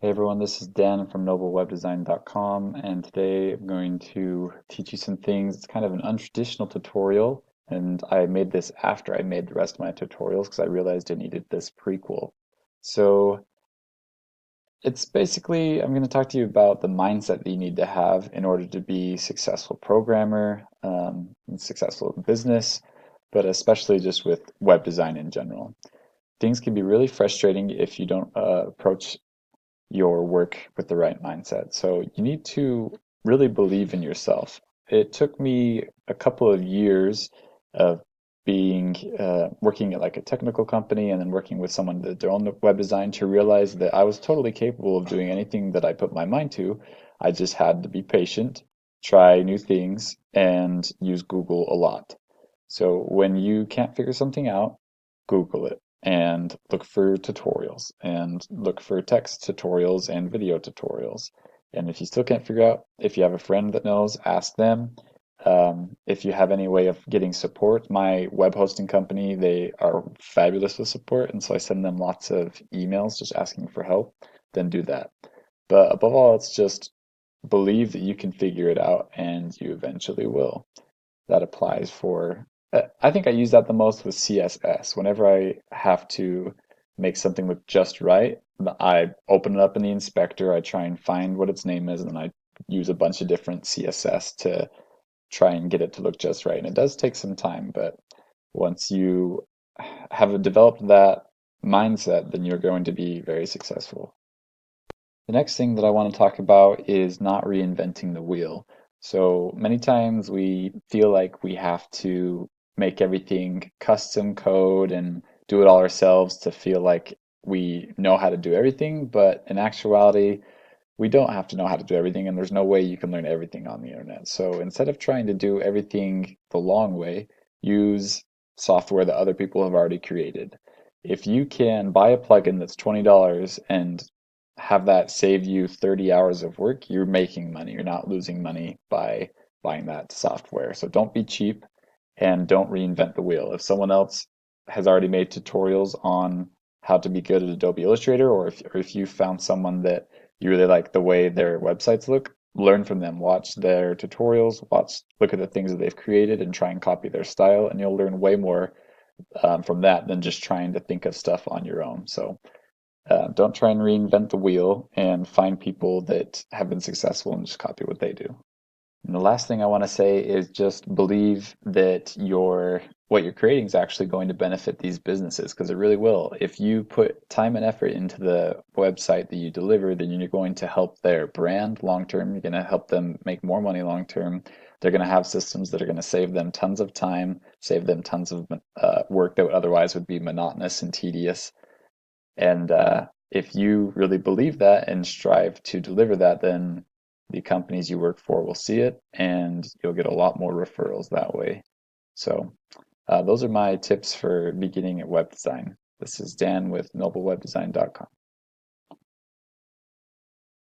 Hey everyone, this is Dan from noblewebdesign.com, and today I'm going to teach you some things. It's kind of an untraditional tutorial, and I made this after I made the rest of my tutorials because I realized I needed this prequel. So it's basically, I'm going to talk to you about the mindset that you need to have in order to be a successful programmer, and successful in business, but especially just with web design in general. Things can be really frustrating if you don't approach your work with the right mindset. So you need to really believe in yourself. It took me a couple of years of being working at like a technical company and then working with someone that did their own web design to realize that I was totally capable of doing anything that I put my mind to. I just had to be patient, try new things, and use Google a lot. So when you can't figure something out, Google it and look for tutorials and look for text tutorials and video tutorials. And if you still can't figure out, if you have a friend that knows, ask them. If you have any way of getting support, my web hosting company, they are fabulous with support. And so I send them lots of emails just asking for help. Then do that. But above all, it's just believe that you can figure it out and you eventually will. That applies for, I think I use that the most with CSS. Whenever I have to make something look just right, I open it up in the inspector, I try and find what its name is, and then I use a bunch of different CSS to try and get it to look just right. And it does take some time, but once you have developed that mindset, then you're going to be very successful. The next thing that I want to talk about is not reinventing the wheel. So many times we feel like we have to make everything custom code and do it all ourselves to feel like we know how to do everything, but in actuality, we don't have to know how to do everything, and there's no way you can learn everything on the internet. So instead of trying to do everything the long way, use software that other people have already created. If you can buy a plugin that's $20 and have that save you 30 hours of work, you're making money. You're not losing money by buying that software. So don't be cheap and don't reinvent the wheel. If someone else has already made tutorials on how to be good at Adobe Illustrator, or if you found someone that you really like the way their websites look, learn from them. Watch their tutorials, look at the things that they've created and try and copy their style, and you'll learn way more from that than just trying to think of stuff on your own. So don't try and reinvent the wheel and find people that have been successful and just copy what they do. And the last thing I want to say is just believe that what you're creating is actually going to benefit these businesses because it really will. If you put time and effort into the website that you deliver, then you're going to help their brand long term. You're going to help them make more money long term. They're going to have systems that are going to save them tons of time, save them tons of work that otherwise would be monotonous and tedious. And if you really believe that and strive to deliver that, then the companies you work for will see it and you'll get a lot more referrals that way. So, those are my tips for beginning at web design. This is Dan with noblewebdesign.com.